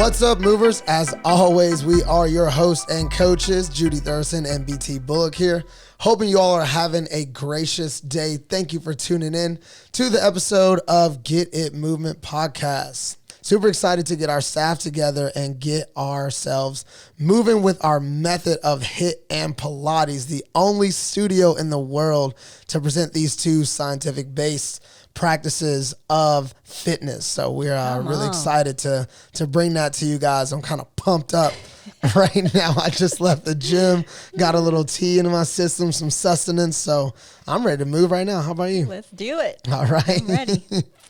What's up, movers? As always, we are your hosts and coaches, Judy Thurston and BT Bullock here. Hoping you all are having a gracious day. Thank you for tuning in to the episode of Get It Movement Podcast. Super excited to get our staff together and get ourselves moving with our method of HIIT and Pilates, the only studio in the world to present these two scientific-based practices of fitness. So we're really excited to bring that to you guys. I'm kind of pumped up right now. I just left the gym, got a little tea into my system, some sustenance. So I'm ready to move right now. How about you? Let's do it. All right. I'm ready.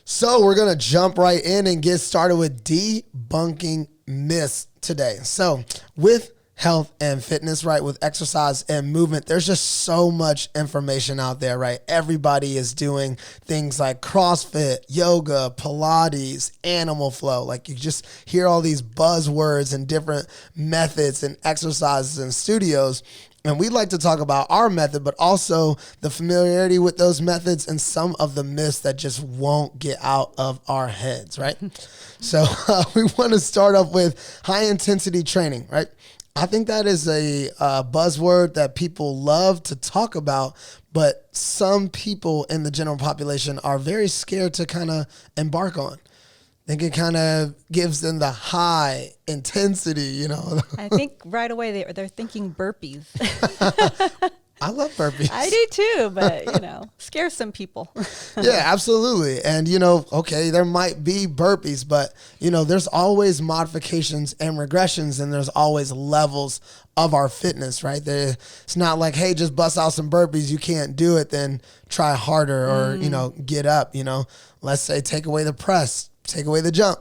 So we're going to jump right in and get started with debunking myths today. So with health and fitness, right, with exercise and movement, there's just so much information out there, right? Everybody is doing things like CrossFit, yoga, Pilates, animal flow. Like you just hear all these buzzwords and different methods and exercises in studios. And we'd like to talk about our method, but also the familiarity with those methods and some of the myths that just won't get out of our heads, right? So we want to start off with high intensity training, right? I think that is a buzzword that people love to talk about, but some people in the general population are very scared to kind of embark on. I think it kind of gives them the high intensity, you know. I think right away they're thinking burpees. I love burpees. I do too, but, scares some people. Yeah, absolutely. And, okay, there might be burpees, but, there's always modifications and regressions, and there's always levels of our fitness, right? It's not like, hey, just bust out some burpees. You can't do it, then try harder or, get up, Let's say take away the press, take away the jump.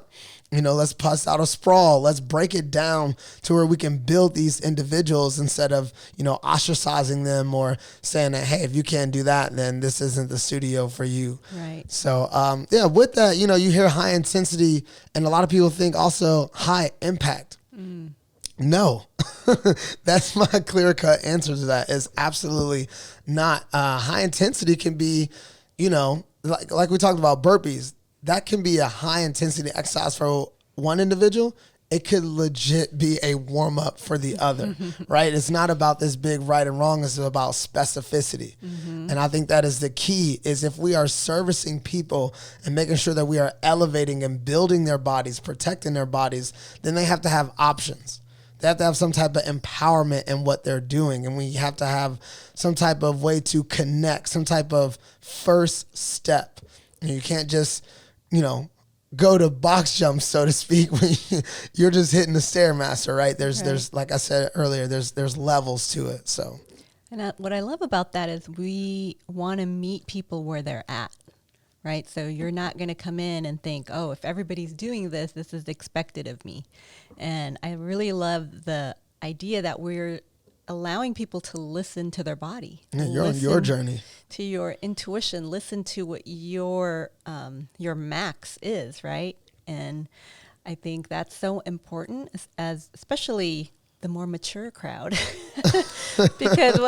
Let's bust out a sprawl. Let's break it down to where we can build these individuals instead of, ostracizing them or saying that, hey, if you can't do that, then this isn't the studio for you. Right. So, with that, you hear high intensity and a lot of people think also high impact. No, that's my clear-cut answer to that is absolutely not. High intensity can be, like we talked about burpees. That can be a high intensity exercise for one individual. It could legit be a warm up for the other, right? It's not about this big right and wrong. It's about specificity. And I think that is the key is if we are servicing people and making sure that we are elevating and building their bodies, protecting their bodies, then they have to have options. They have to have some type of empowerment in what they're doing. And we have to have some type of way to connect, some type of first step. And you can't just go to box jumps, so to speak, when you're just hitting the Stairmaster, right? There's like I said earlier, there's levels to it. So, and what I love about that is we want to meet people where they're at, right? So you're not going to come in and think, oh, if everybody's doing this, this is expected of me. And I really love the idea that we're allowing people to listen to their body. Yeah, you're on your journey. To your intuition, listen to what your max is, right? And I think that's so important as especially the more mature crowd because,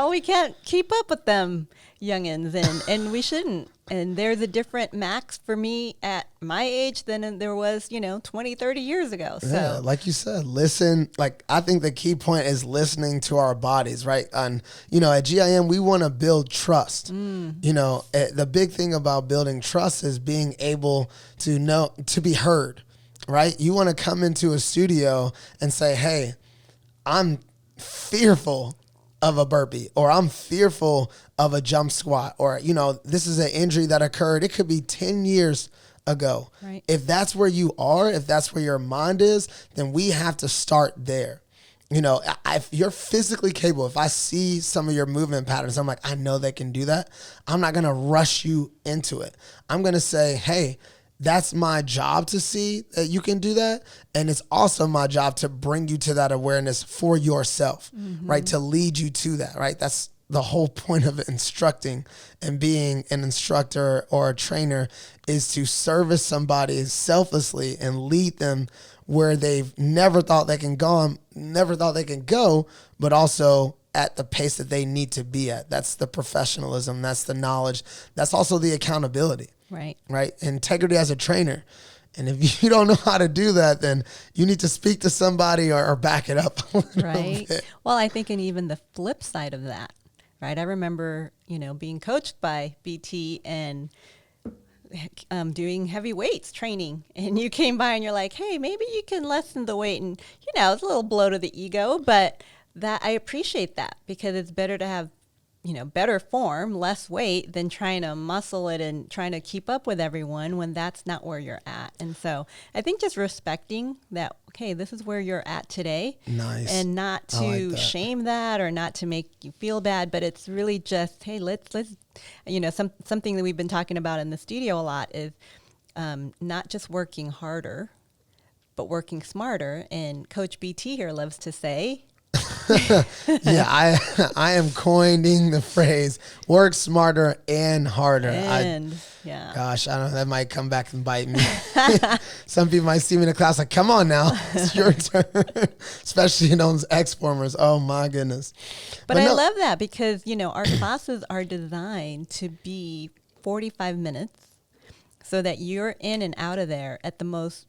we can't keep up with them youngins and we shouldn't. And there's a different max for me at my age than there was, 20, 30 years ago. So yeah, like you said, listen, I think the key point is listening to our bodies, right? And, at GIM, we want to build trust. The big thing about building trust is being able to be heard, right? You want to come into a studio and say, hey, I'm fearful of a burpee, or I'm fearful of a jump squat, or, this is an injury that occurred. It could be 10 years ago. Right. If that's where you are, if that's where your mind is, then we have to start there. If you're physically capable, if I see some of your movement patterns, I'm like, I know they can do that. I'm not going to rush you into it. I'm going to say, hey, that's my job to see that you can do that. And it's also my job to bring you to that awareness for yourself, right? To lead you to that, right? That's the whole point of instructing and being an instructor or a trainer is to service somebody selflessly and lead them where they've never thought they can go, but also at the pace that they need to be at. That's the professionalism. That's the knowledge. That's also the accountability. Right. Right. Integrity as a trainer And if you don't know how to do that, then you need to speak to somebody or back it up a little Right. bit. Well, I think, and even the flip side of that, right? I remember, being coached by BT and doing heavy weights training, and you came by and you're like, hey, maybe you can lessen the weight. And, it's a little blow to the ego, but that I appreciate that, because it's better to have, better form, less weight, than trying to muscle it and trying to keep up with everyone when that's not where you're at. And so I think just respecting that, okay, this is where you're at today. Nice. And not to shame that or not to make you feel bad, but it's really just, hey, let's something that we've been talking about in the studio a lot is not just working harder, but working smarter. And Coach BT here loves to say, yeah, I am coining the phrase work smarter and harder. Yeah. Gosh, I don't know, that might come back and bite me. Some people might see me in the class like, come on now, it's your turn. Especially in those X-formers. Oh my goodness. But I love that, because, our classes are designed to be 45 minutes so that you're in and out of there at the most,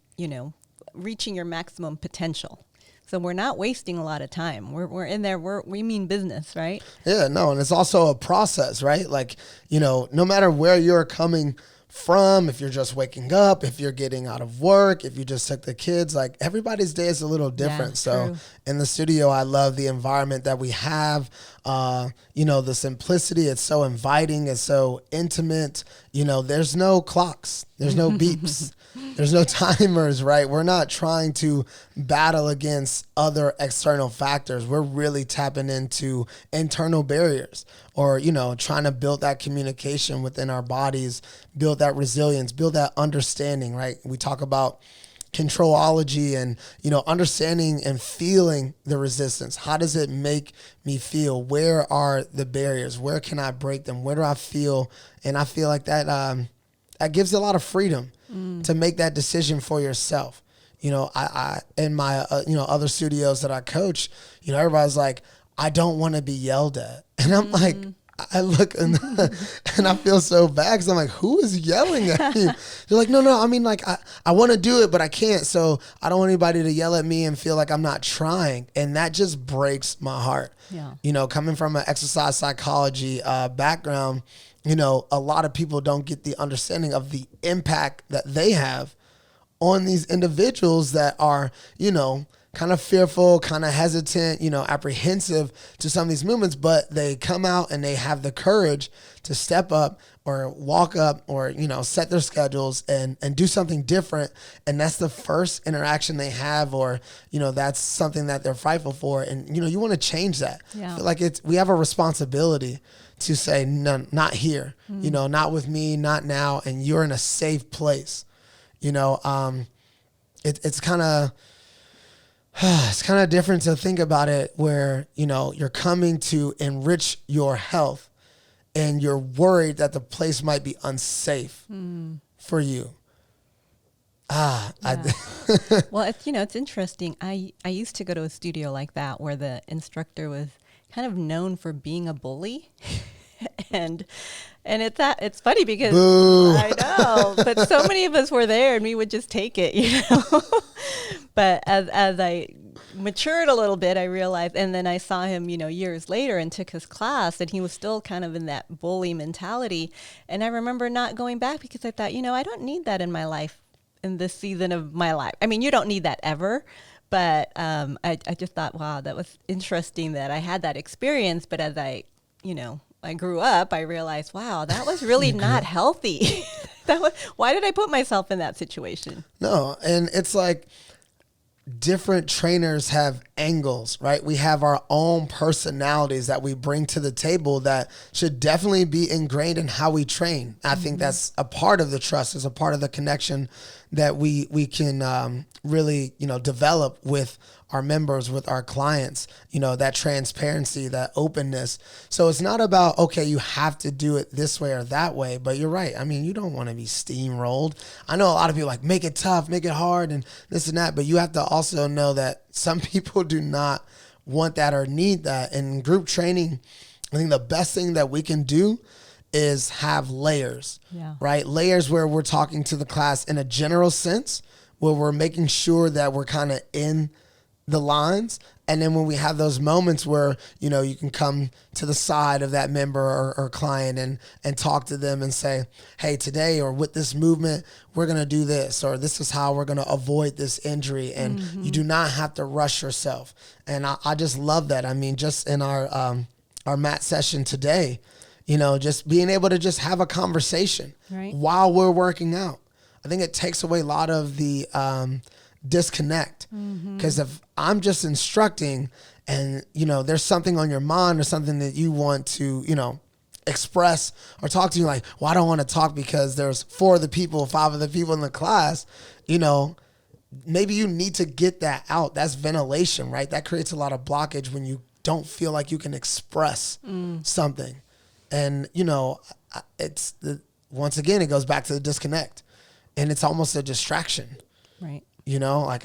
reaching your maximum potential. So we're not wasting a lot of time. We're in there. We mean business, right? Yeah, no. And it's also a process, right? Like, no matter where you're coming from, if you're just waking up, if you're getting out of work, if you just took the kids, like everybody's day is a little different. Yeah, so true. In the studio, I love the environment that we have, the simplicity. It's so inviting. It's so intimate. There's no clocks. There's no beeps. There's no timers, right? We're not trying to battle against other external factors. We're really tapping into internal barriers, or, trying to build that communication within our bodies, build that resilience, build that understanding, right? We talk about controlology and, understanding and feeling the resistance. How does it make me feel? Where are the barriers? Where can I break them? Where do I feel? And I feel like that gives a lot of freedom to make that decision for yourself. I in my other studios that I coach, everybody's like, I don't want to be yelled at, and I'm like, I look and I feel so bad, because I'm like, who is yelling at you? They're like, no, I mean, like, I want to do it, but I can't, so I don't want anybody to yell at me and feel like I'm not trying, and that just breaks my heart. Yeah. Coming from an exercise psychology background, a lot of people don't get the understanding of the impact that they have on these individuals that are, kind of fearful, kind of hesitant, apprehensive to some of these movements, but they come out and they have the courage to step up or walk up or, set their schedules and do something different. And that's the first interaction they have, or, that's something that they're frightful for. And, you want to change that. Yeah. I feel like we have a responsibility to say, no, not here, not with me, not now. And you're in a safe place. It's kind of, it's kind of different to think about it where, you're coming to enrich your health and you're worried that the place might be unsafe for you. Yeah. Well, it's interesting. I used to go to a studio like that where the instructor was kind of known for being a bully. and it's funny because Boo. I know, but so many of us were there and we would just take it, But as I matured a little bit, I realized, and then I saw him, years later and took his class, and he was still kind of in that bully mentality. And I remember not going back because I thought, I don't need that in my life, in this season of my life. I mean, you don't need that ever. But I just thought, wow, that was interesting that I had that experience. But as I grew up, I realized, wow, that was really not healthy. Why did I put myself in that situation? No, and it's like different trainers have angles, right? We have our own personalities that we bring to the table that should definitely be ingrained in how we train. I think that's a part of the trust, is a part of the connection that we can really, develop with our members, with our clients, that transparency, that openness. So it's not about, okay, you have to do it this way or that way, but you're right. I mean, you don't want to be steamrolled. I know a lot of people like, make it tough, make it hard and this and that, but you have to also know that some people do not want that or need that. And in group training, I think the best thing that we can do is have layers, Yeah. right? Layers where we're talking to the class in a general sense, where we're making sure that we're kind of in the lines. And then when we have those moments where, you know, you can come to the side of that member or client and talk to them and say, hey, today or with this movement, we're going to do this, or this is how we're going to avoid this injury. And you do not have to rush yourself. And I just love that. I mean, just in our mat session today, you know, just being able to just have a conversation while we're working out. I think it takes away a lot of the disconnect, because if I'm just instructing and, you know, there's something on your mind or something that you want to, you know, express or talk to, you like, well, I don't want to talk because there's 5 of the people in the class, you know, maybe you need to get that out. That's ventilation, right? That creates a lot of blockage when you don't feel like you can express something. And, you know, once again, it goes back to the disconnect, and it's almost a distraction. Right. You know, like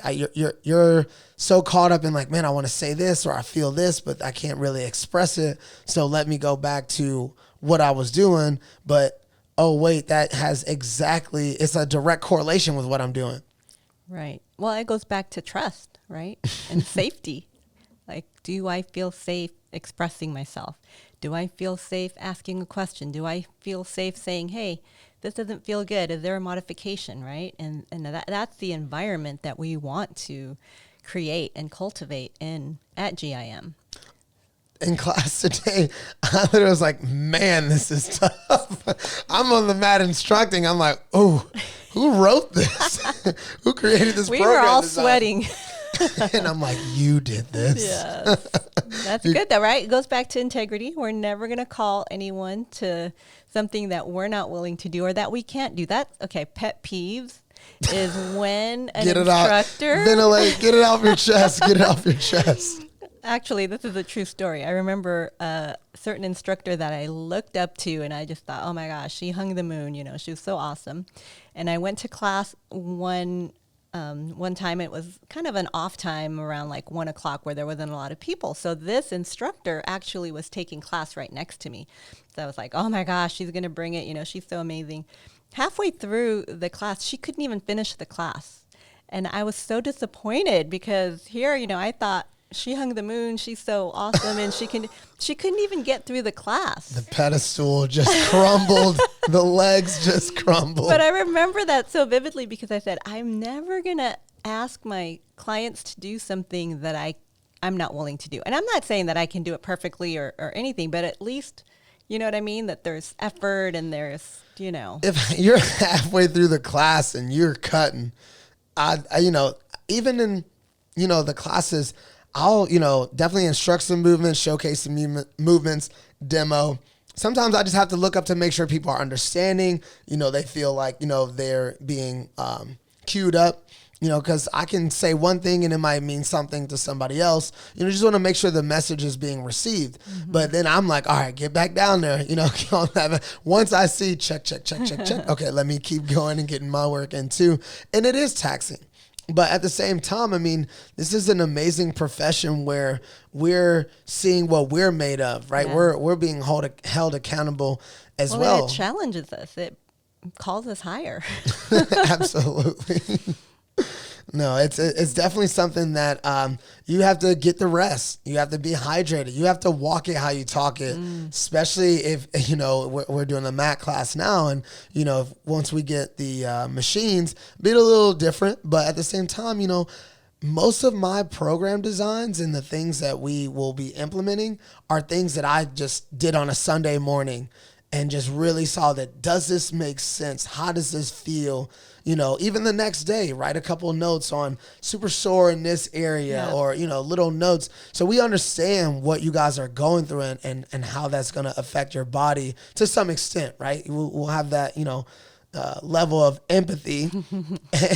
you're so caught up in like, man, I want to say this or I feel this, but I can't really express it. So let me go back to what I was doing. But, oh, wait, it's a direct correlation with what I'm doing. Right. Well, it goes back to trust, right? And safety. Like, do I feel safe expressing myself? Do I feel safe asking a question? Do I feel safe saying, hey, this doesn't feel good? Is there a modification, right? And that's the environment that we want to create and cultivate at GIM. In class today, I literally was like, man, this is tough. I'm on the mat instructing. I'm like, oh, who wrote this? Who created this program? We were all sweating. And I'm like, you did this. Yes. That's good though, right? It goes back to integrity. We're never going to call anyone to something that we're not willing to do or that we can't do. That's okay. Pet peeves is when an instructor ventilate, get it off your chest, get it off your chest. Actually, this is a true story. I remember a certain instructor that I looked up to, and I just thought, oh my gosh, she hung the moon. You know, she was so awesome. And I went to class one time. It was kind of an off time around like 1 o'clock where there wasn't a lot of people. So this instructor actually was taking class right next to me. So I was like, oh my gosh, she's going to bring it. You know, she's so amazing. Halfway through the class, she couldn't even finish the class. And I was so disappointed because here, you know, I thought she hung the moon. She's so awesome. And she couldn't even get through the class. The pedestal just crumbled. The legs just crumbled. But I remember that so vividly because I said, I'm never going to ask my clients to do something that I'm not willing to do. And I'm not saying that I can do it perfectly or anything, but at least, you know what I mean? That there's effort and there's, you know. If you're halfway through the class and you're cutting, I you know, even in, you know, the classes, I'll, you know, definitely instruct some movements, showcase some movements, demo. Sometimes I just have to look up to make sure people are understanding, you know, they feel like, you know, they're being queued up, you know, because I can say one thing and it might mean something to somebody else. You know, just want to make sure the message is being received. Mm-hmm. But then I'm like, all right, get back down there. You know, once I see check. Okay, let me keep going and getting my work in too. And it is taxing. But at the same time, I mean, this is an amazing profession where we're seeing what we're made of, right? Yeah. We're being held accountable as well. It challenges us. It calls us higher. Absolutely. No, it's definitely something that you have to get the rest. You have to be hydrated. You have to walk it how you talk it, especially if, you know, we're doing a mat class now. And, you know, once we get the machines, be a little different. But at the same time, you know, most of my program designs and the things that we will be implementing are things that I just did on a Sunday morning and just really saw that, does this make sense? How does this feel? You know, even the next day, write a couple of notes on super sore in this area or, you know, little notes. So we understand what you guys are going through and how that's going to affect your body to some extent, right? We'll have that, you know, level of empathy.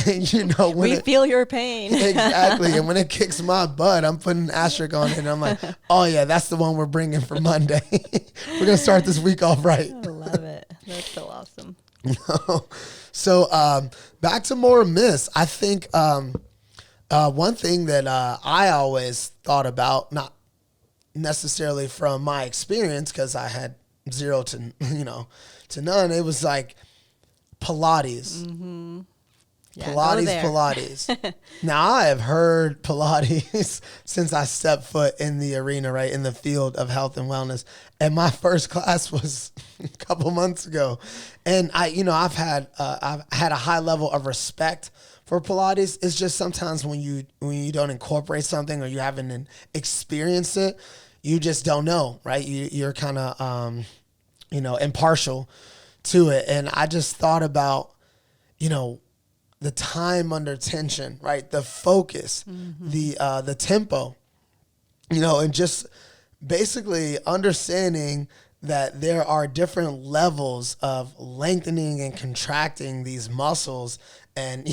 And, you know, when we feel your pain. Exactly. And when it kicks my butt, I'm putting an asterisk on it. And I'm like, oh, yeah, that's the one we're bringing for Monday. We're going to start this week off right. I love it. That's so awesome. So back to more myths. I think one thing that I always thought about, not necessarily from my experience, because I had 0 to, to none. It was like Pilates. Mm-hmm. Yeah, Pilates. Now, I have heard Pilates since I stepped foot in the arena, right, in the field of health and wellness. And my first class was a couple months ago. And I've had a high level of respect for Pilates. It's just sometimes when you don't incorporate something or you haven't experienced it, you just don't know, right? You're kind of, impartial to it. And I just thought about, the time under tension, right? The focus, the tempo, and just basically understanding that there are different levels of lengthening and contracting these muscles. And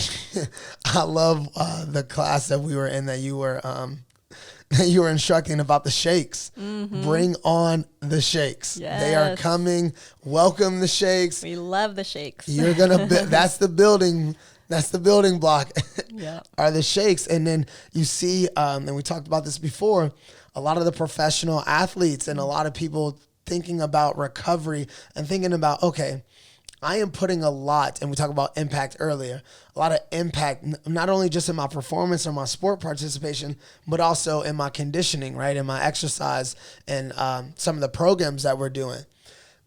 I love the class that we were in that you were instructing about the shakes. Bring on the shakes. Yes. They are coming. Welcome the shakes. We love the shakes. You're gonna. That's the building. That's the building block. Yeah. Are the shakes. And then you see, and we talked about this before, a lot of the professional athletes and a lot of people thinking about recovery and thinking about, okay, I am putting a lot, and we talked about impact earlier, a lot of impact, not only just in my performance or my sport participation, but also in my conditioning, right, in my exercise and some of the programs that we're doing.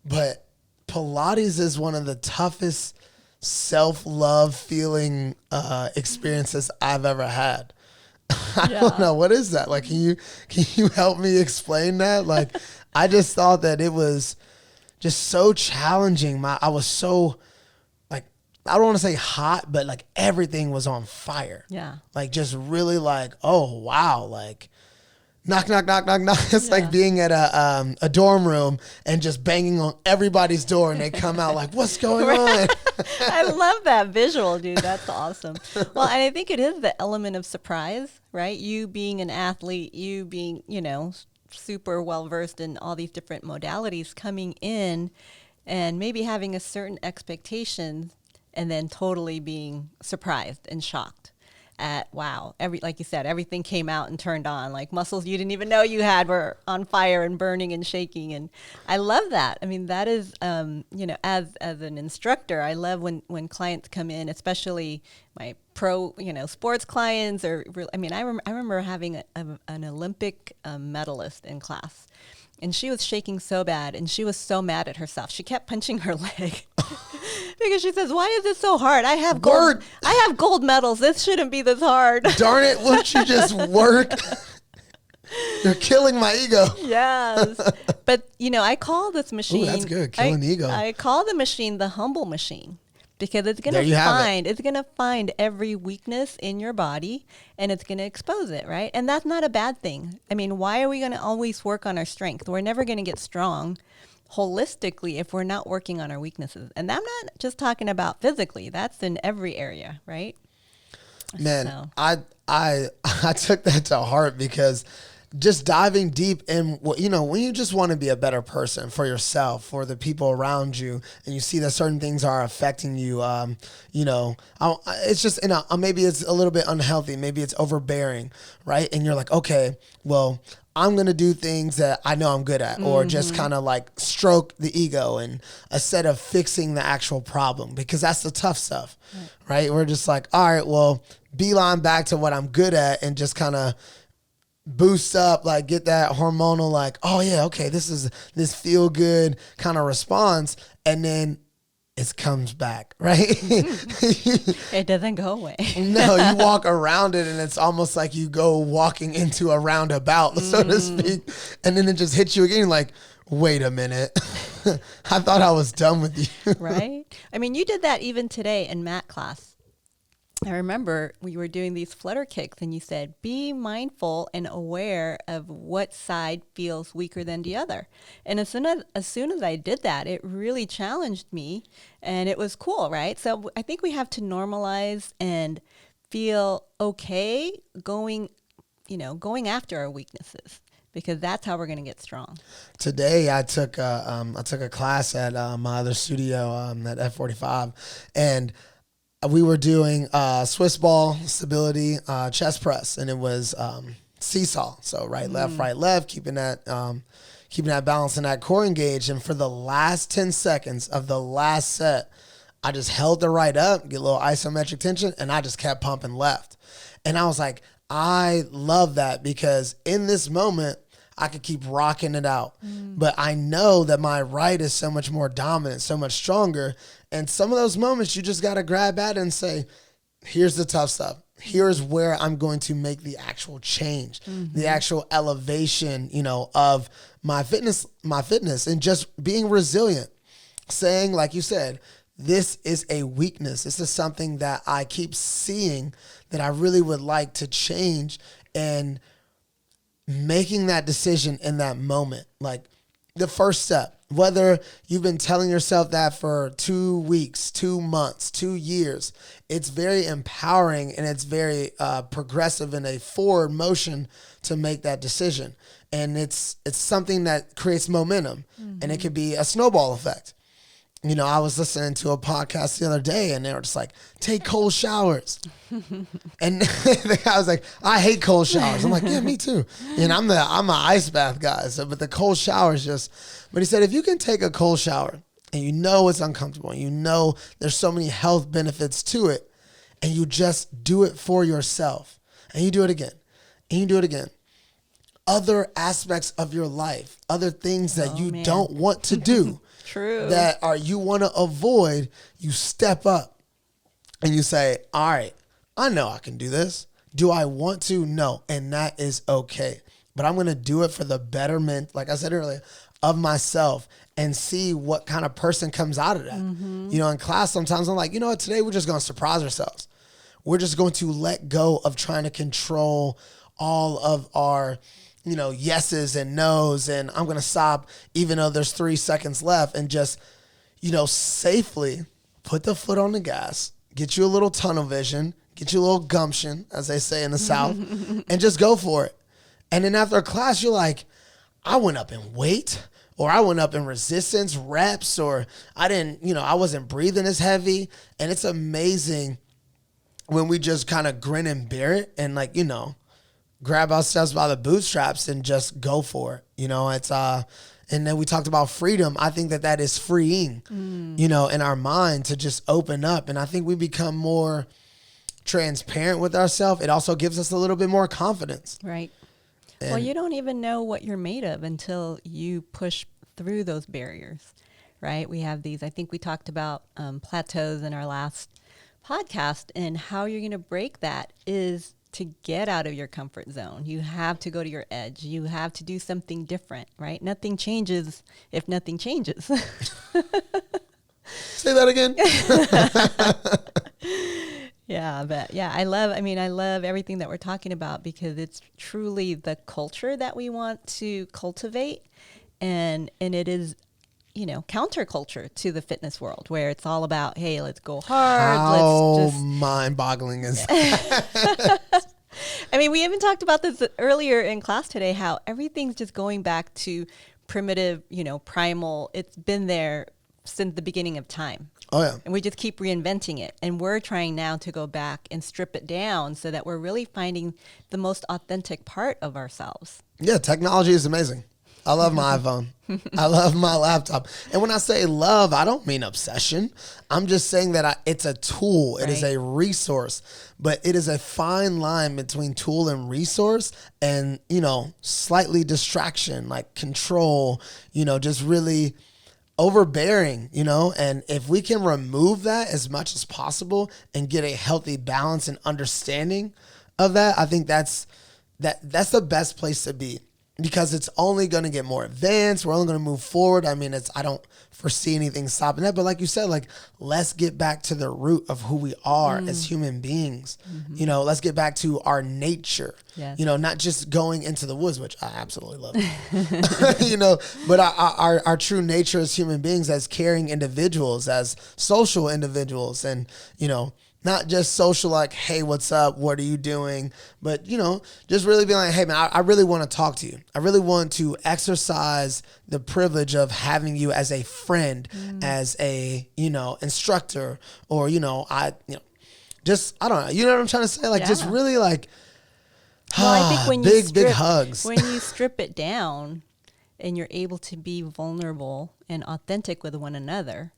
But Pilates is one of the toughest self-love feeling experiences I've ever had. I don't know. What is that? Like, can you help me explain that? Like, I just thought that it was just so challenging. I was so, like, I don't want to say hot, but like everything was on fire. Yeah. Like, just really like, oh, wow. Like, knock, knock, knock, knock, knock. It's like being at a dorm room and just banging on everybody's door and they come out like, what's going on? I love that visual, dude. That's awesome. Well, and I think it is the element of surprise, right? You being an athlete, you being, super well versed in all these different modalities, coming in and maybe having a certain expectation and then totally being surprised and shocked at, wow, like you said, everything came out and turned on, like muscles you didn't even know you had were on fire and burning and shaking. And I love that. I mean, that is, as an instructor, I love when clients come in, especially my pro, sports clients. I remember having an Olympic medalist in class, and she was shaking so bad, and she was so mad at herself. She kept punching her leg because she says, "Why is this so hard? I have gold medals. This shouldn't be this hard." Darn it! Won't you just work? You're killing my ego. Yes, but I call this machine. Ooh, that's good. Killing the ego. I call the machine the humble machine. Because it's gonna find every weakness in your body and it's gonna expose it, right? And that's not a bad thing. I mean, why are we gonna always work on our strength? We're never gonna get strong holistically if we're not working on our weaknesses. And I'm not just talking about physically. That's in every area, right? Man, so. I took that to heart because just diving deep in, when you just want to be a better person for yourself, for the people around you, and you see that certain things are affecting you, it's just, maybe it's a little bit unhealthy. Maybe it's overbearing, right? And you're like, okay, well, I'm going to do things that I know I'm good at, or just kind of like stroke the ego and instead of fixing the actual problem, because that's the tough stuff, right? We're just like, all right, well, beeline back to what I'm good at and just kind of boost up, like get that hormonal, like, oh yeah, okay, this feel good kind of response. And then it comes back, right? It doesn't go away. No, you walk around it and it's almost like you go walking into a roundabout, so to speak. And then it just hits you again. You're like, wait a minute. I thought I was done with you. Right? I mean, you did that even today in mat class. I remember we were doing these flutter kicks and you said, be mindful and aware of what side feels weaker than the other. And as soon as I did that, it really challenged me and it was cool, right? So I think we have to normalize and feel okay going after our weaknesses, because that's how we're going to get strong. Today, I took a class at my other studio at F45, and we were doing Swiss ball, stability, chest press, and it was seesaw. So right, left, keeping that keeping that balance and that core engaged. And for the last 10 seconds of the last set, I just held the right up, get a little isometric tension, and I just kept pumping left. And I was like, I love that, because in this moment, I could keep rocking it out. But I know that my right is so much more dominant, so much stronger. And some of those moments, you just got to grab at it and say, here's the tough stuff. Here's where I'm going to make the actual change, the actual elevation, of my fitness, and just being resilient. Saying, like you said, this is a weakness. This is something that I keep seeing that I really would like to change, and making that decision in that moment. Like the first step, whether you've been telling yourself that for 2 weeks, 2 months, 2 years, it's very empowering, and it's very progressive in a forward motion to make that decision. And it's something that creates momentum, and it could be a snowball effect. I was listening to a podcast the other day, and they were just like, take cold showers. And the guy was like, I hate cold showers. I'm like, yeah, me too. And I'm an ice bath guy. So, but the cold shower is but he said, if you can take a cold shower and it's uncomfortable, and there's so many health benefits to it, and you just do it for yourself, and you do it again, and you do it again. Other aspects of your life, other things that you don't want to do. True. That you want to avoid, you step up and you say, all right, I know I can do this. Do I want to? No. And that is okay. But I'm going to do it for the betterment, like I said earlier, of myself, and see what kind of person comes out of that. In class, sometimes I'm like, what, today we're just going to surprise ourselves. We're just going to let go of trying to control all of our yeses and nos, and I'm going to stop even though there's 3 seconds left, and just, safely put the foot on the gas, get you a little tunnel vision, get you a little gumption, as they say in the South, and just go for it. And then after a class, you're like, I went up in weight, or I went up in resistance reps, or I didn't, I wasn't breathing as heavy. And it's amazing when we just kind of grin and bear it, and grab ourselves by the bootstraps and just go for it. It's and then we talked about freedom. I think that is freeing, in our mind, to just open up. And I think we become more transparent with ourselves. It also gives us a little bit more confidence. Right. Well, you don't even know what you're made of until you push through those barriers, right? We have these, I think we talked about plateaus in our last podcast, and how you're going to break that is to get out of your comfort zone. You have to go to your edge. You have to do something different, right? Nothing changes if nothing changes. Say that again. I love everything that we're talking about, because it's truly the culture that we want to cultivate. And it is, counterculture to the fitness world, where it's all about, hey, let's go hard. How mind-boggling is that? We even talked about this earlier in class today, how everything's just going back to primitive, primal. It's been there since the beginning of time. Oh, yeah. And we just keep reinventing it. And we're trying now to go back and strip it down so that we're really finding the most authentic part of ourselves. Yeah, technology is amazing. I love my iPhone. I love my laptop. And when I say love, I don't mean obsession. I'm just saying that it's a tool. It is a resource. But it is a fine line between tool and resource, and, slightly distraction, like control, just really overbearing, and if we can remove that as much as possible and get a healthy balance and understanding of that, I think that's the best place to be, because it's only going to get more advanced. We're only going to move forward. I don't foresee anything stopping that. But like you said, let's get back to the root of who we are as human beings. Let's get back to our nature. Yes. Not just going into the woods, which I absolutely love. But our true nature as human beings, as caring individuals, as social individuals, and, not just social, like, hey, what's up? What are you doing? But, just really being like, hey, man, I really want to talk to you. I really want to exercise the privilege of having you as a friend, as a, instructor, or, I don't know. You know what I'm trying to say? Just really I think when big hugs. When you strip it down, and you're able to be vulnerable and authentic with one another,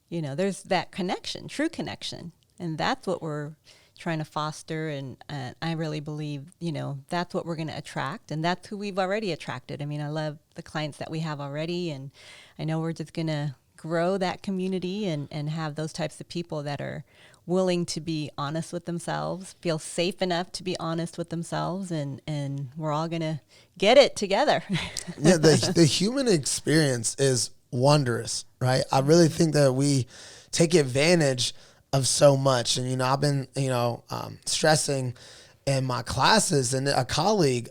you know, there's that connection, true connection. And that's what we're trying to foster. And I really believe, you know, that's what we're going to attract. And that's who we've already attracted. I mean, I love the clients that we have already. And I know we're just going to grow that community and have those types of people that are willing to be honest with themselves, feel safe enough to be honest with themselves. And we're all going to get it together. Yeah, the human experience is wondrous, right? I really think that we take advantage of so much. And, you know, I've been, you know, stressing in my classes, and a colleague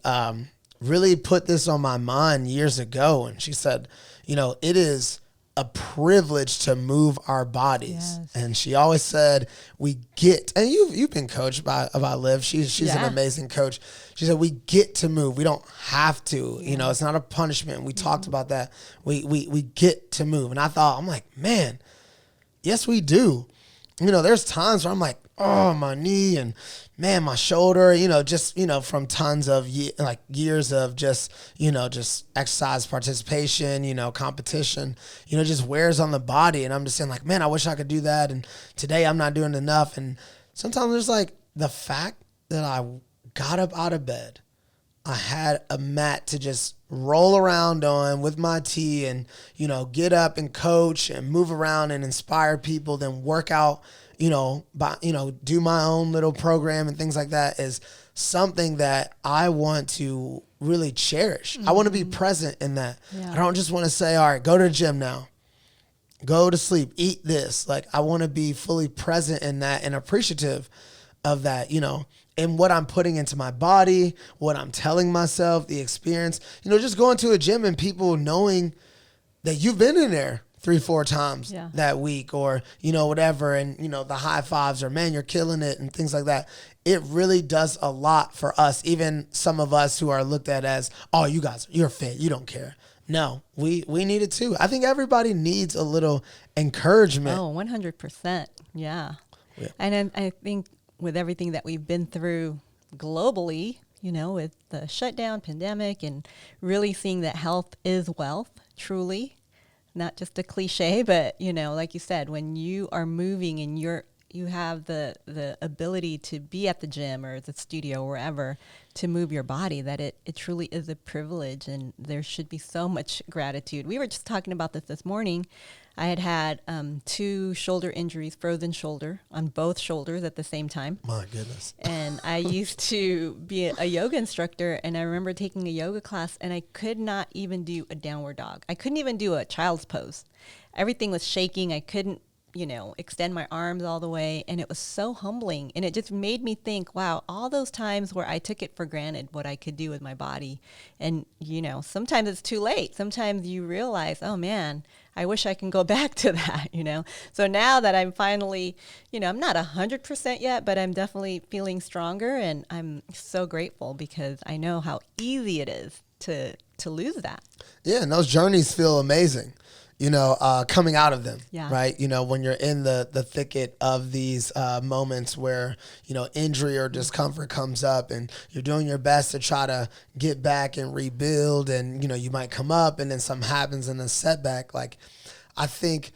really put this on my mind years ago. And she said, you know, it is a privilege to move our bodies. Yes. And she always said, we get, and you've been coached by Liv. She's an amazing coach. She said, we get to move. We don't have to, you know, it's not a punishment. We talked about that. We get to move. And I thought, I'm like, man, yes, we do. You know, there's times where I'm like, oh, my knee and man, my shoulder, you know, just, you know, from tons of years of just, you know, just exercise participation, you know, competition, you know, just wears on the body. And I'm just saying like, man, I wish I could do that. And today I'm not doing enough. And sometimes there's like the fact that I got up out of bed, I had a mat to just roll around on with my tea and, you know, get up and coach and move around and inspire people, then work out, you know, do my own little program and things like that is something that I want to really cherish. I want to be present in that. Yeah. I don't just want to say, all right, go to the gym now, go to sleep, eat this. Like, I want to be fully present in that and appreciative of that, you know, and what I'm putting into my body, what I'm telling myself, the experience, you know, just going to a gym and people knowing that you've been in there 3-4 times that week, or, you know, whatever. And, you know, the high fives or, man, you're killing it and things like that. It really does a lot for us. Even some of us who are looked at as, oh, you're fit, you don't care. No, we need it too. I think everybody needs a little encouragement. Oh, 100%. Yeah. And I think with everything that we've been through globally, you know, with the shutdown, pandemic, and really seeing that health is wealth, truly, not just a cliche, but, you know, like you said, when you are moving and you have the ability to be at the gym or the studio or wherever to move your body, that it truly is a privilege, and there should be so much gratitude. We were just talking about this morning. I had 2 shoulder injuries, frozen shoulder on both shoulders at the same time. My goodness. And I used to be a yoga instructor, and I remember taking a yoga class, and I could not even do a downward dog. I couldn't even do a child's pose. Everything was shaking. I couldn't, you know, extend my arms all the way. And it was so humbling. And it just made me think, wow, all those times where I took it for granted what I could do with my body. And, you know, sometimes it's too late. Sometimes you realize, oh man, I wish I can go back to that, you know? So now that I'm finally, you know, I'm not 100% yet, but I'm definitely feeling stronger. And I'm so grateful because I know how easy it is to lose that. Yeah. And those journeys feel amazing. You know, coming out of them, yeah. Right? You know, when you're in the thicket of these moments where, you know, injury or discomfort comes up and you're doing your best to try to get back and rebuild, and, you know, you might come up and then something happens and a setback. Like, I think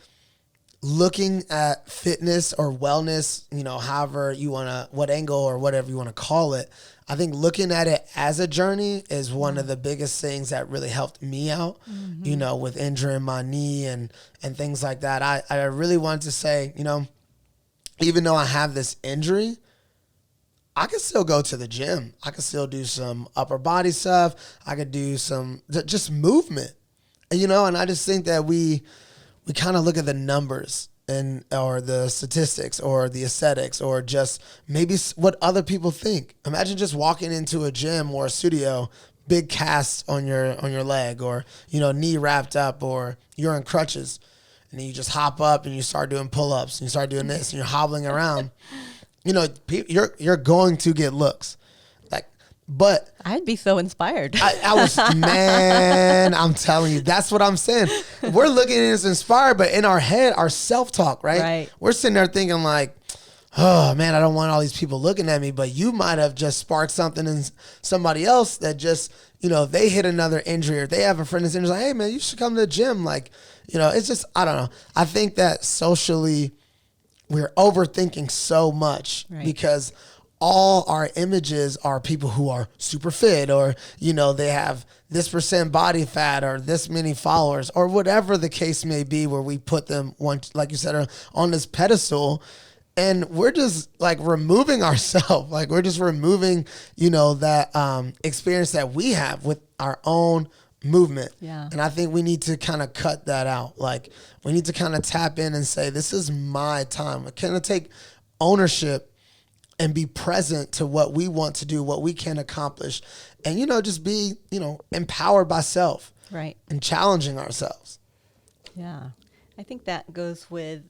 looking at fitness or wellness, you know, however you want to, what angle or whatever you want to call it, I think looking at it as a journey is one of the biggest things that really helped me out, you know, with injuring my knee and things like that. I really wanted to say, you know, even though I have this injury, I could still go to the gym. I could still do some upper body stuff. I could do some just movement, you know, and I just think that we kind of look at the numbers or the statistics or the aesthetics or just maybe what other people think. Imagine just walking into a gym or a studio, big cast on your leg, or, you know, knee wrapped up, or you're in crutches, and then you just hop up and you start doing pull-ups and you start doing this and you're hobbling around. You know, you're going to get looks. But I'd be so inspired. I was, man, I'm telling you, that's what I'm saying. We're looking at it as inspired, but in our head, our self-talk, right? We're sitting there thinking like, oh man, I don't want all these people looking at me, but you might have just sparked something in somebody else that just, they hit another injury or they have a friend that's injured, like, hey man, you should come to the gym. Like, it's just, I don't know. I think that socially we're overthinking so much because all our images are people who are super fit or, they have this % body fat or this many followers or whatever the case may be, where we put them like you said, on this pedestal. And we're just like removing ourselves. Like we're just removing, that experience that we have with our own movement. Yeah. And I think we need to kind of cut that out. Like we need to kind of tap in and say, this is my time. Kind of take ownership and be present to what we want to do, what we can accomplish. And, just be, empowered by self. Right. And challenging ourselves. Yeah. I think that goes with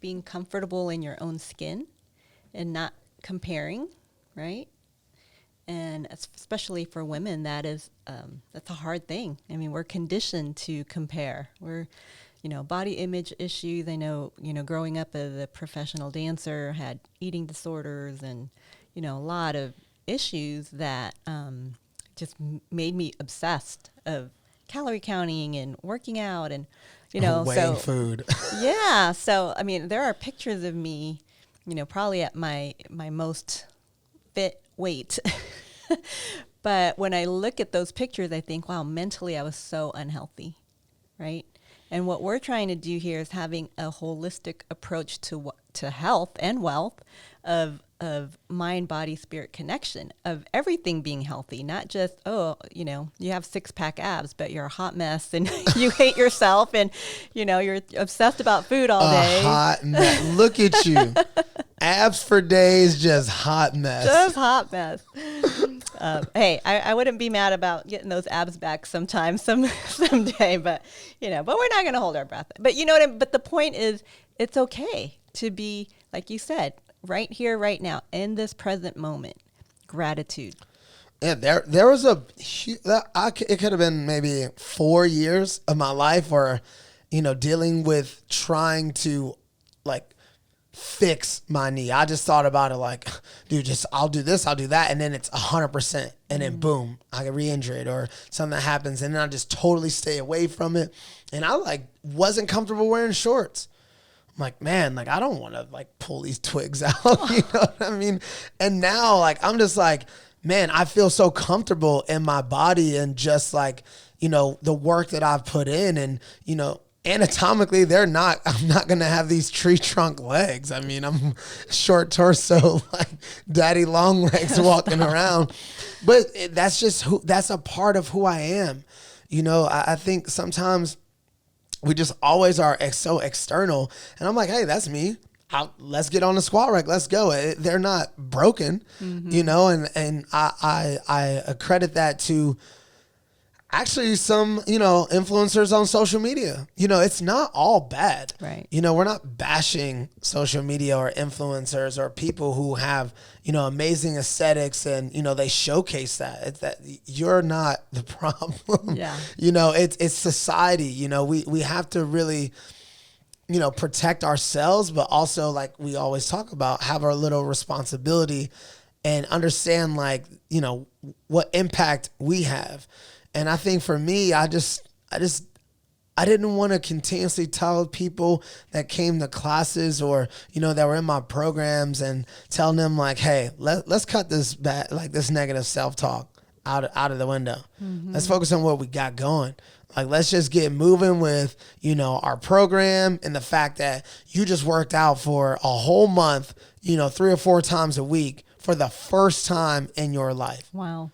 being comfortable in your own skin and not comparing, right? And especially for women, that's a hard thing. I mean, we're conditioned to compare. We're, body image issues. I know, growing up as a professional dancer, had eating disorders and, a lot of issues that just made me obsessed of calorie counting and working out and, weighing food. Yeah. So, I mean, there are pictures of me, probably at my most fit weight. But when I look at those pictures, I think, wow, mentally I was so unhealthy, right? And what we're trying to do here is having a holistic approach to health and wealth of mind, body, spirit connection, of everything being healthy, not just, you have 6-pack abs, but you're a hot mess and you hate yourself and, you're obsessed about food all day. A hot mess. Look at you. Abs for days, just hot mess. Just hot mess. Hey, I wouldn't be mad about getting those abs back sometime, someday, but we're not going to hold our breath. But but the point is, it's okay to be, like you said, right here, right now, in this present moment. Gratitude. Yeah, there was it could have been maybe 4 years of my life where, dealing with trying to like fix my knee. I just thought about it like, dude, I'll do this, I'll do that. And then it's 100%. And then boom, I get re-injured or something happens. And then I just totally stay away from it. And I wasn't comfortable wearing shorts. I'm like, man, I don't want to pull these twigs out. You know what I mean? And now I'm just like, man, I feel so comfortable in my body and just the work that I've put in and, anatomically, I'm not going to have these tree trunk legs. I mean, I'm short torso, like daddy long legs walking around. But that's a part of who I am. I think sometimes we just always are so external. And I'm like, hey, that's me. Let's get on the squat rack. Let's go. They're not broken, and I accredit that to actually some, influencers on social media. It's not all bad. Right. We're not bashing social media or influencers or people who have, amazing aesthetics and, they showcase that. It's that you're not the problem. Yeah. It's society. We have to really, protect ourselves, but also like we always talk about, have our little responsibility and understand what impact we have. And I think for me, I didn't want to continuously tell people that came to classes or, that were in my programs and telling them hey, let's cut this back, this negative self-talk out of the window. Mm-hmm. Let's focus on what we got going. Let's just get moving with, our program and the fact that you just worked out for a whole month, 3 or 4 times a week for the first time in your life. Wow.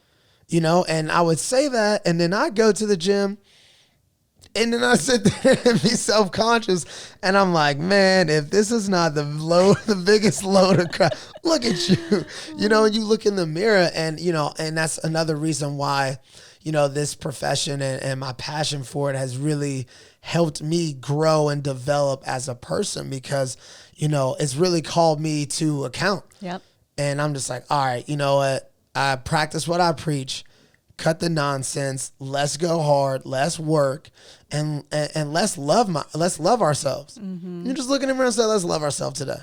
And I would say that, and then I go to the gym, and then I sit there and be self-conscious, and I'm like, man, if this is not the biggest load of crap, look at you, and you look in the mirror, and, and that's another reason why, this profession and my passion for it has really helped me grow and develop as a person because, it's really called me to account. Yep. And I'm just like, all right, you know what? I practice what I preach, cut the nonsense, let's go hard, let's work, and let's love ourselves. Mm-hmm. You're just looking at me and say, let's love ourselves today.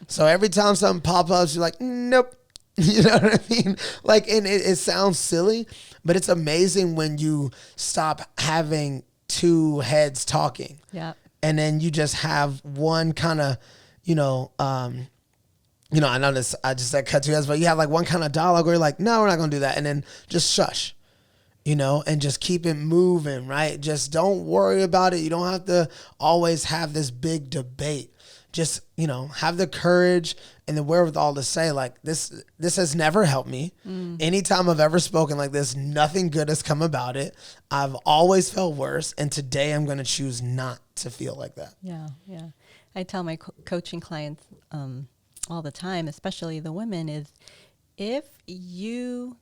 So every time something pops up, you're like, nope. You know what I mean? And it sounds silly, But it's amazing when you stop having two heads talking. Yeah. And then you just have one kind of, I know this, I just said cut two heads, but you have like one kind of dialogue where you're like, no, we're not going to do that. And then just shush, and just keep it moving, right? Just don't worry about it. You don't have to always have this big debate. Just, have the courage and the wherewithal to say, like, this has never helped me. Anytime I've ever spoken like this, nothing good has come about it. I've always felt worse. And today I'm going to choose not to feel like that. Yeah. Yeah. I tell my coaching clients all the time, especially the women, is if you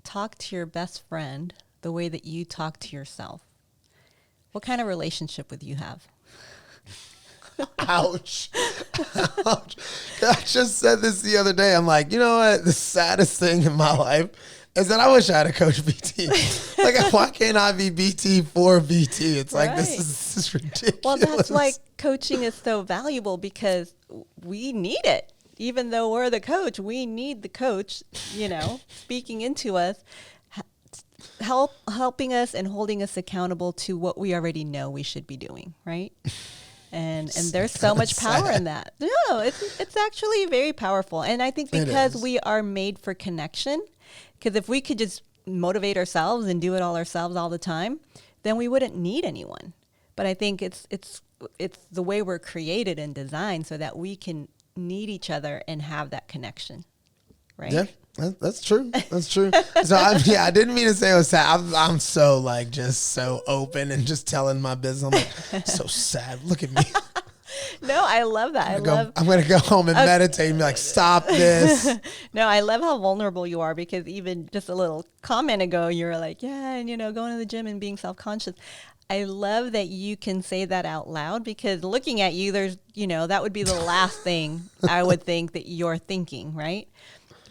talk to your best friend the way that you talk to yourself, what kind of relationship would you have? Ouch. Ouch. I just said this the other day. I'm like, you know what? The saddest thing in my life is that I wish I had a coach BT. Like, why can't I be BT for BT? It's like, this is ridiculous. Well, that's why coaching is so valuable, because we need it. Even though we're the coach, we need the coach, speaking into us, helping us and holding us accountable to what we already know we should be doing, right? And there's so much power in that. No, it's actually very powerful. And I think because we are made for connection, because if we could just motivate ourselves and do it all ourselves all the time, then we wouldn't need anyone. But I think it's the way we're created and designed so that we can need each other and have that connection, right? Yeah. That's true. That's true. So I didn't mean to say it was sad. I'm so just so open and just telling my business. I'm like, so sad. Look at me. No, I love that. I'm going to go home and meditate and be like, stop this. No, I love how vulnerable you are, because even just a little comment ago, you were like, yeah, and going to the gym and being self-conscious. I love that you can say that out loud, because looking at you, there's, that would be the last thing I would think that you're thinking, right?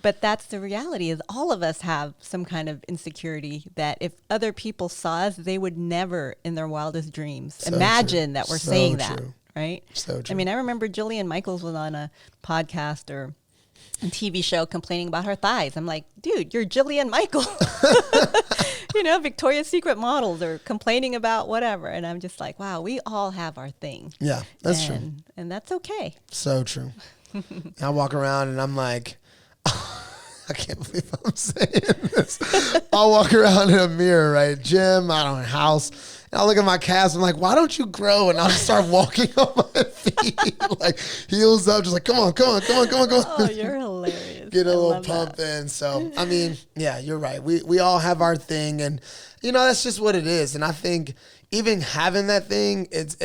But that's the reality, is all of us have some kind of insecurity that if other people saw us, they would never in their wildest dreams imagine that we're saying that, right? So true. I mean, I remember Jillian Michaels was on a podcast or a TV show complaining about her thighs. I'm like, dude, you're Jillian Michaels. Victoria's Secret models are complaining about whatever. And I'm just like, wow, we all have our thing. Yeah, that's true. And that's okay. So true. I walk around and I'm like, I can't believe I'm saying this. I'll walk around in a mirror, right? Gym, I don't know, house. And I'll look at my calves. I'm like, why don't you grow? And I'll just start walking on my feet, like heels up, just like, come on. Oh, you're hilarious. Get a little pump in. So, I mean, yeah, you're right. We all have our thing, and that's just what it is. And I think even having that thing, it's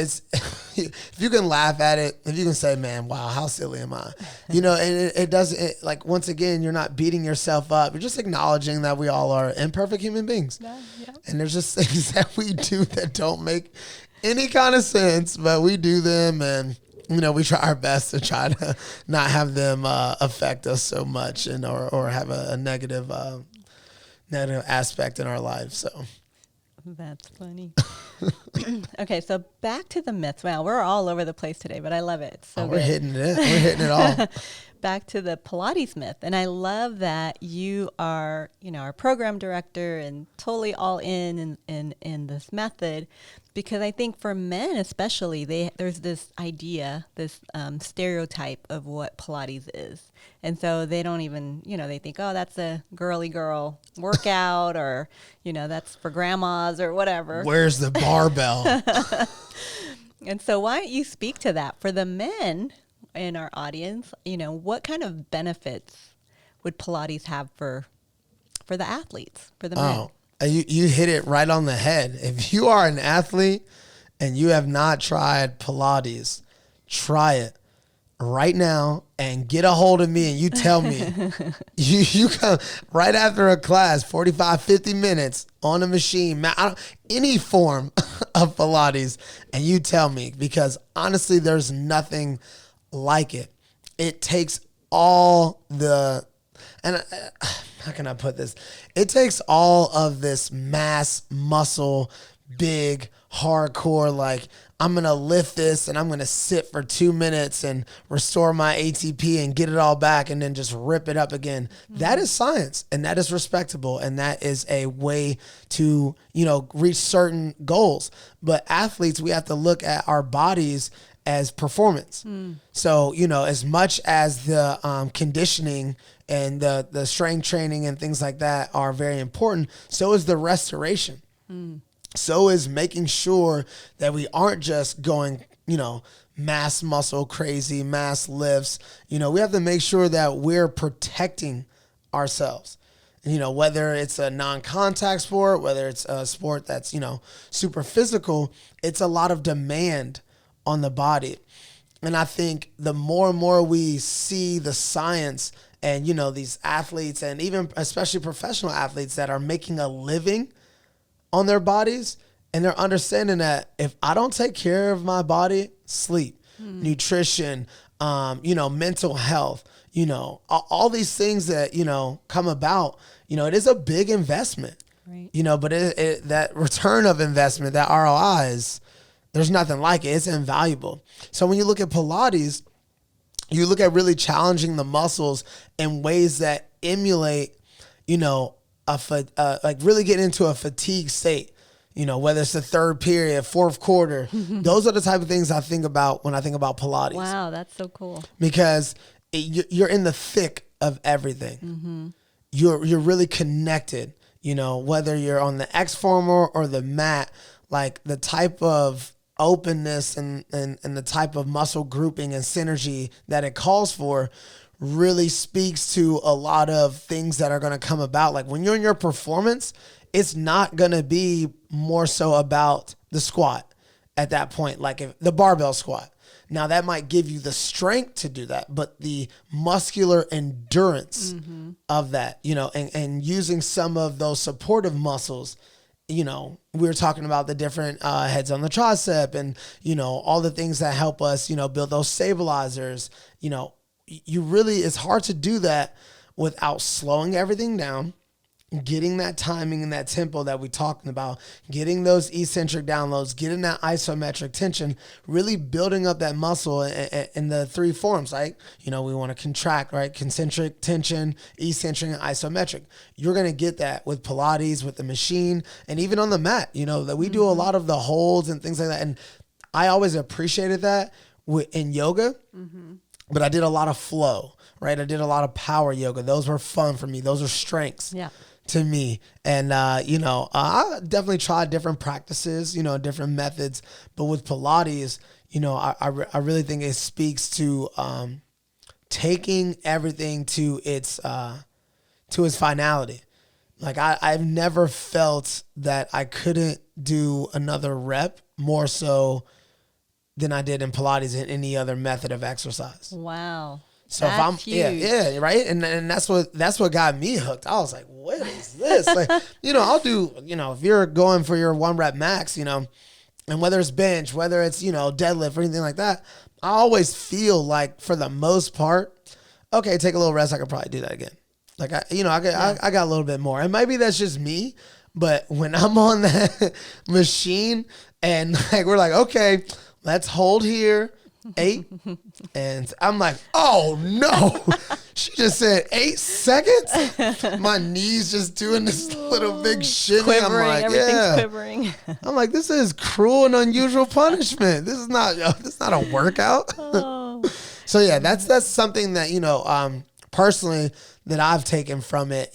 if you can laugh at it, if you can say, man, wow, how silly am I? And it doesn't, like, once again, you're not beating yourself up. You're just acknowledging that we all are imperfect human beings. Yeah. And there's just things that we do that don't make any kind of sense, but we do them, and we try our best to try to not have them affect us so much, and or have a negative aspect in our lives. So that's funny. Okay, so back to the myths. Wow, we're all over the place today, but I love it. It's so we're hitting it. We're hitting it all. Back to the Pilates myth. And I love that you are, our program director and totally all in this method, because I think for men especially, there's this idea, this stereotype of what Pilates is. And so they don't even, they think, oh, that's a girly girl workout, or, that's for grandmas or whatever. Where's the barbell? And so why don't you speak to that for the men in our audience? What kind of benefits would Pilates have for the athletes, for the men? You hit it right on the head. If you are an athlete and you have not tried Pilates, try it right now and get a hold of me, and you tell me. you come right after a class, 45, 50 minutes on a machine, any form of Pilates, and you tell me, because honestly, there's nothing like it. It takes all the, and how can I put this? It takes all of this mass, muscle, big, hardcore, like I'm going to lift this and I'm going to sit for 2 minutes and restore my ATP and get it all back and then just rip it up again. That is science, and that is respectable, and that is a way to, reach certain goals. But athletes, we have to look at our bodies as performance. So, as much as the conditioning and the strength training and things like that are very important, so is the restoration. So is making sure that we aren't just going, mass muscle crazy, mass lifts. We have to make sure that we're protecting ourselves. Whether it's a non-contact sport, whether it's a sport that's, super physical, it's a lot of demand on the body. And I think the more and more we see the science and, these athletes and even especially professional athletes that are making a living on their bodies, and they're understanding that if I don't take care of my body, sleep, nutrition, mental health, all these things that, come about, it is a big investment, right? But that return of investment, that ROI there's nothing like it. It's invaluable. So when you look at Pilates, you look at really challenging the muscles in ways that emulate, like really get into a fatigue state, whether it's the third period, fourth quarter. Those are the type of things I think about when I think about Pilates. Wow, that's so cool. Because you're in the thick of everything. You're really connected, whether you're on the X former or the mat, like the type of openness and the type of muscle grouping and synergy that it calls for really speaks to a lot of things that are going to come about. Like when you're in your performance, it's not going to be more so about the squat at that point, like if the barbell squat. Now that might give you the strength to do that, but the muscular endurance of that, and using some of those supportive muscles, we were talking about the different heads on the tricep and, all the things that help us, build those stabilizers. It's hard to do that without slowing everything down, getting that timing and that tempo that we talking about, getting those eccentric downloads, getting that isometric tension, really building up that muscle in the three forms. Like, we want to contract, right? Concentric, tension, eccentric, and isometric. You're going to get that with Pilates, with the machine, and even on the mat, that we do a lot of the holds and things like that. And I always appreciated that in yoga, but I did a lot of flow, right? I did a lot of power yoga. Those were fun for me. Those are strengths. Yeah. To me. And, I definitely tried different practices, different methods. But with Pilates, I really think it speaks to taking everything to its finality. Like I've never felt that I couldn't do another rep more so than I did in Pilates and any other method of exercise. Wow. So that's if I'm huge. yeah, right, and that's what got me hooked. I was like, what is this? Like, I'll do, if you're going for your 1 rep max, and whether it's bench, whether it's deadlift or anything like that, I always feel like for the most part, okay, take a little rest. I could probably do that again. Like I got a little bit more, and maybe that's just me. But when I'm on that machine and like we're like, okay, let's hold here. 8, and I'm like, oh no, she just said 8 seconds. My knees just doing this little big shimmy. Quivering, I'm like, everything's quivering. I'm like, this is cruel and unusual punishment. This is not a workout. Oh. So yeah, that's something that personally that I've taken from it.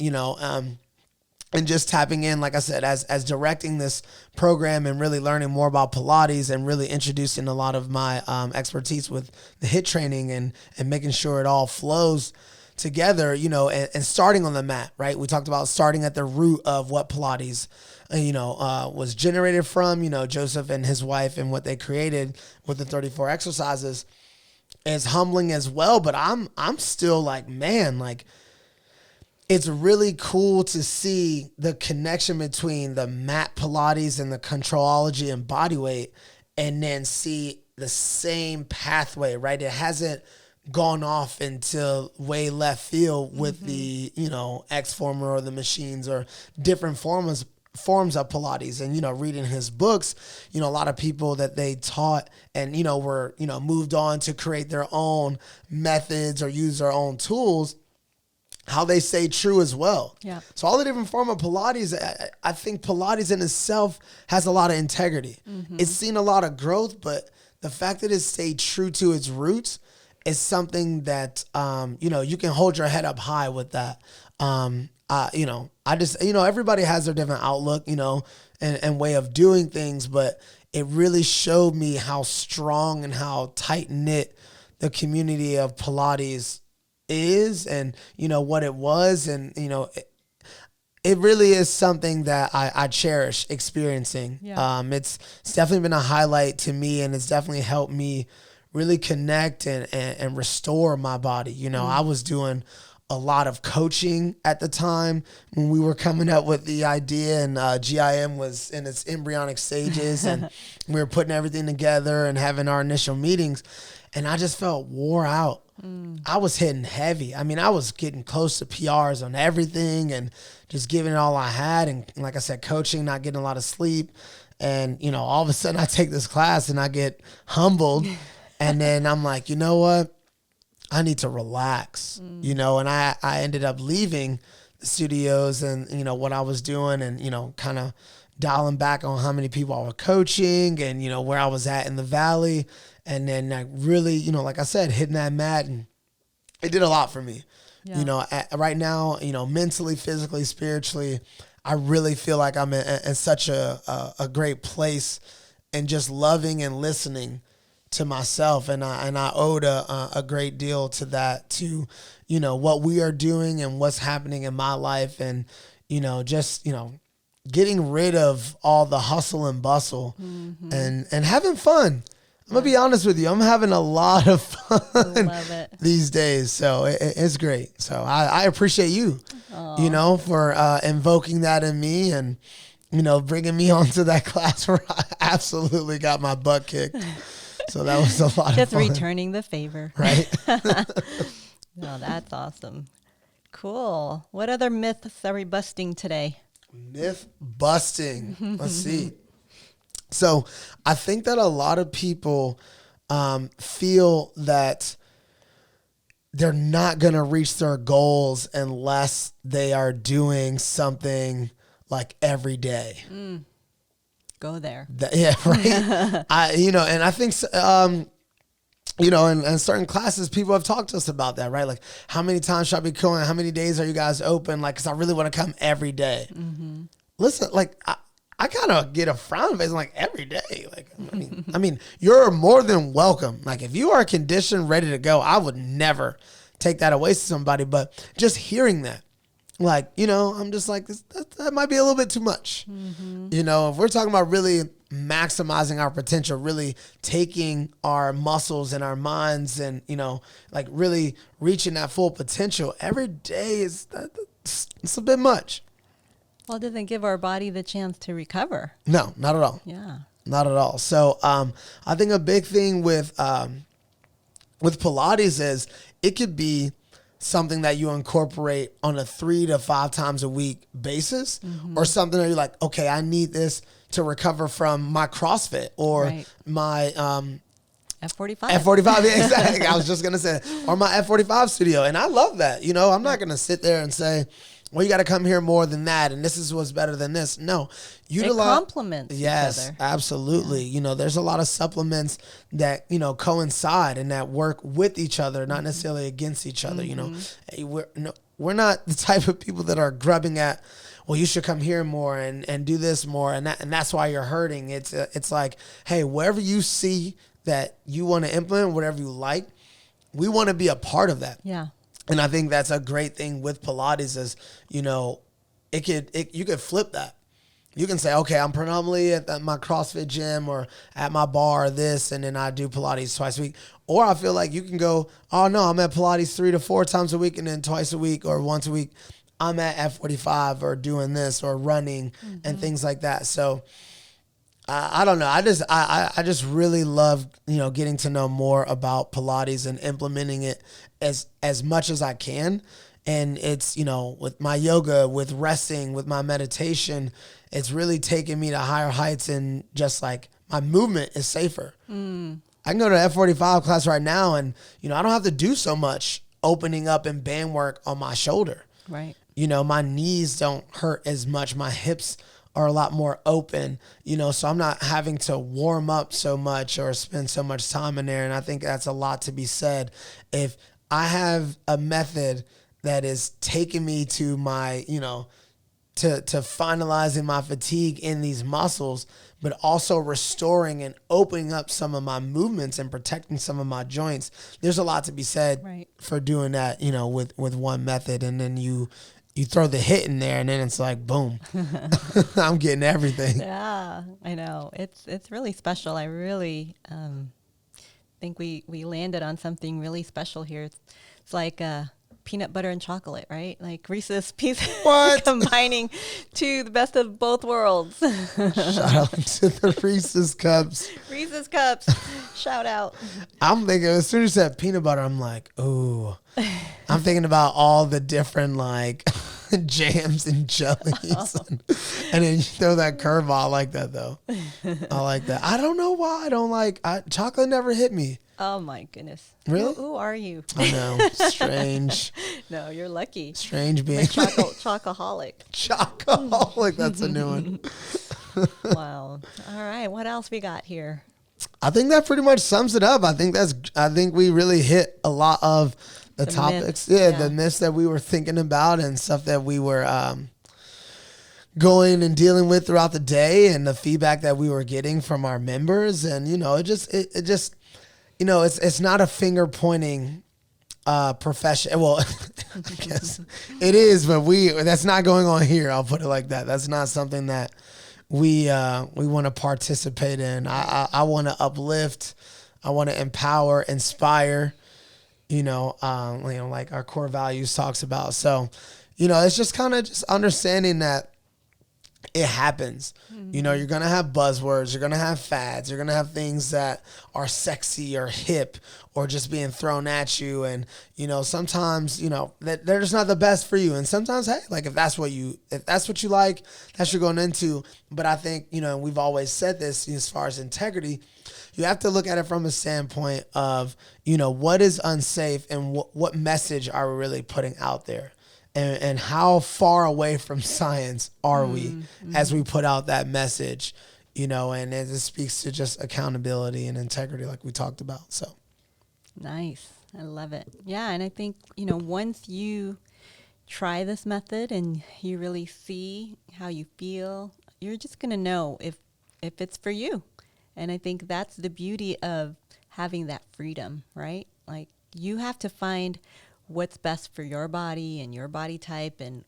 And just tapping in, like I said, as directing this program and really learning more about Pilates and really introducing a lot of my expertise with the HIIT training and making sure it all flows together, and starting on the mat, right? We talked about starting at the root of what Pilates, was generated from, Joseph and his wife and what they created with the 34 exercises is humbling as well. But I'm still like, man, like, it's really cool to see the connection between the mat Pilates and the controlology and body weight, and then see the same pathway, right? It hasn't gone off into way left field with the, X former or the machines or different forms forms of Pilates. And, reading his books, a lot of people that they taught and, were, moved on to create their own methods or use their own tools, how they stay true as well. Yeah. So all the different form of Pilates, I think Pilates in itself has a lot of integrity. It's seen a lot of growth, but the fact that it stayed true to its roots is something that, you can hold your head up high with that. I just, everybody has their different outlook, and way of doing things, but it really showed me how strong and how tight knit the community of Pilates is, and, what it was. And, it really is something that I cherish experiencing. Yeah. It's definitely been a highlight to me, and it's definitely helped me really connect and restore my body. I was doing a lot of coaching at the time when we were coming up with the idea, and GIM was in its embryonic stages, and we were putting everything together and having our initial meetings, and I just felt wore out. I was hitting heavy. I mean, I was getting close to PRs on everything and just giving it all I had. And like I said, coaching, not getting a lot of sleep. And, all of a sudden I take this class and I get humbled. And then I'm like, you know what? I need to relax, and I ended up leaving the studios and, what I was doing, and, kind of dialing back on how many people I was coaching and, where I was at in the valley. And then I really, like I said, hitting that mat, and it did a lot for me. Yeah. Right now, mentally, physically, spiritually, I really feel like I'm in such a great place, and just loving and listening to myself. And I owed a great deal to that, to, what we are doing and what's happening in my life. And, just, getting rid of all the hustle and bustle, and having fun. I'm going to be honest with you. I'm having a lot of fun these days. So it's great. So I appreciate you, for invoking that in me, and, bringing me onto that class where I absolutely got my butt kicked. So that was a lot of fun. Just returning the favor. Right. No, that's awesome. Cool. What other myths are we busting today? Myth busting. Let's see. So I think that a lot of people feel that they're not going to reach their goals unless they are doing something like every day. Go there. Yeah, right. And I think, in certain classes, people have talked to us about that, right? Like, how many times should I be going? How many days are you guys open? Like, because I really want to come every day. Listen, like, I kind of get a frown face like every day. Like, I mean, you're more than welcome. Like, if you are conditioned, ready to go, I would never take that away from somebody. But just hearing that, like, I'm just like, that might be a little bit too much. If we're talking about really maximizing our potential, really taking our muscles and our minds and, like really reaching that full potential, every day it's a bit much. Well, it doesn't give our body the chance to recover. No, not at all. Yeah. Not at all. So I think a big thing with Pilates is it could be something that you incorporate on a 3 to 5 times a week basis, or something that you're like, okay, I need this to recover from my CrossFit or my F45. F45, yeah, exactly. I was just going to say, or my F45 studio. And I love that. I'm not going to sit there and say, well, you got to come here more than that, and this is what's better than this. No. It complements each other. Yes, absolutely. Yeah. There's a lot of supplements that, coincide and that work with each other, not necessarily against each other. We're not the type of people that are grubbing at, well, you should come here more and do this more, and that's why you're hurting. It's like, hey, wherever you see that you want to implement, whatever you like, we want to be a part of that. Yeah. And I think that's a great thing with Pilates is, you could flip that. You can say, okay, I'm predominantly at my CrossFit gym or at my bar or this, and then I do Pilates twice a week. Or I feel like you can go, oh no, I'm at Pilates 3 to 4 times a week, and then twice a week or once a week I'm at F45 or doing this or running and things like that. So I don't know. I just really love, getting to know more about Pilates and implementing it as much as I can. And it's, with my yoga, with resting, with my meditation, it's really taken me to higher heights, and just like my movement is safer. I can go to F45 class right now and, I don't have to do so much opening up and band work on my shoulder. Right. My knees don't hurt as much. My hips are a lot more open, so I'm not having to warm up so much or spend so much time in there. And I think that's a lot to be said. If I have a method that is taking me to my, to finalizing my fatigue in these muscles, but also restoring and opening up some of my movements and protecting some of my joints, there's a lot to be said for doing that, with one method. And then you throw the HIIT in there, and then it's like, boom, I'm getting everything. Yeah, I know. It's really special. I really think we landed on something really special here. It's like peanut butter and chocolate, right? Like Reese's Pieces combining the best of both worlds. Shout out to the Reeses Cups. Reeses Cups. Shout out. I'm thinking, as soon as you said peanut butter, I'm like, ooh. I'm thinking about all the different like jams and jellies. And then you throw that curveball. I like that though. I like that. I don't know why I don't like chocolate. Never hit me. Oh my goodness. Really? Who are you? I know. Strange. No, you're lucky. Strange being. Chocoholic. Chocoholic. That's a new one. Wow. All right. What else we got here? I think that pretty much sums it up. I think we really hit a lot of the topics. Myths. The myths that we were thinking about and stuff that we were going and dealing with throughout the day, and the feedback that we were getting from our members. And, it just it's not a finger pointing profession. Well, I guess it is, but that's not going on here. I'll put it like that. That's not something that we want to participate in. I want to uplift. I want to empower, inspire, like our core values talks about. So, it's just kind of just understanding that it happens. You're going to have buzzwords. You're going to have fads. You're going to have things that are sexy or hip or just being thrown at you. And, sometimes, that they're just not the best for you. And sometimes, hey, like if that's what you like, that's what you're going into. But I think, and we've always said this as far as integrity, you have to look at it from a standpoint of, what is unsafe and what message are we really putting out there? And how far away from science are we as we put out that message, and it speaks to just accountability and integrity like we talked about. So nice. I love it. Yeah. And I think, once you try this method and you really see how you feel, you're just going to know if it's for you. And I think that's the beauty of having that freedom, right? Like you have to find what's best for your body and your body type and,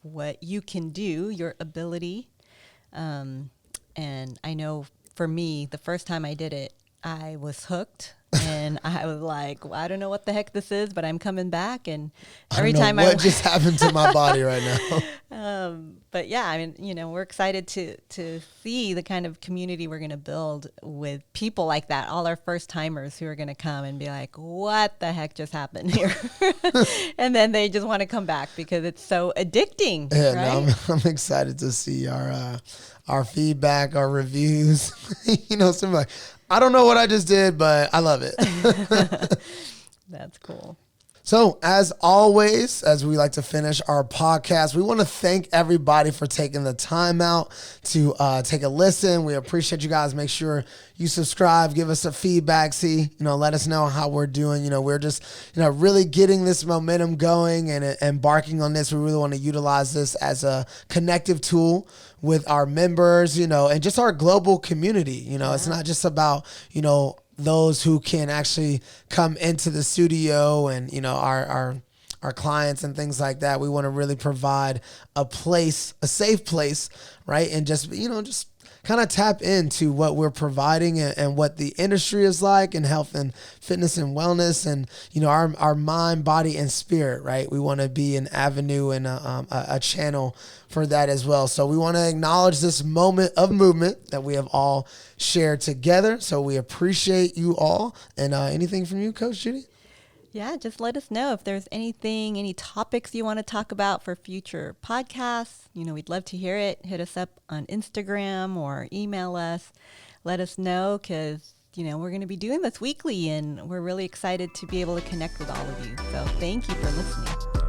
what you can do, your ability. And I know for me, the first time I did it, I was hooked and I was like, well, I don't know what the heck this is, but I'm coming back. And every time what just happened to my body right now. But yeah, I mean, we're excited to see the kind of community we're going to build with people like that. All our first timers who are going to come and be like, what the heck just happened here? And then they just want to come back because it's so addicting. Yeah, right? no, I'm excited to see our feedback, our reviews. Something like, I don't know what I just did, but I love it. That's cool. So as always, as we like to finish our podcast, we want to thank everybody for taking the time out to take a listen. We appreciate you guys. Make sure you subscribe, give us a feedback, let us know how we're doing. We're just, really getting this momentum going and embarking on this. We really want to utilize this as a connective tool with our members, and just our global community. It's not just about, those who can actually come into the studio and, our clients and things like that. We want to really provide a safe place, right? And just, just kind of tap into what we're providing and what the industry is like in health and fitness and wellness and, our mind, body, and spirit, right? We want to be an avenue and a channel for that as well. So we want to acknowledge this moment of movement that we have all shared together. So we appreciate you all. And anything from you, Coach Judy? Yeah, just let us know if there's anything, any topics you want to talk about for future podcasts. We'd love to hear it. Hit us up on Instagram or email us. Let us know because, we're going to be doing this weekly and we're really excited to be able to connect with all of you. So thank you for listening.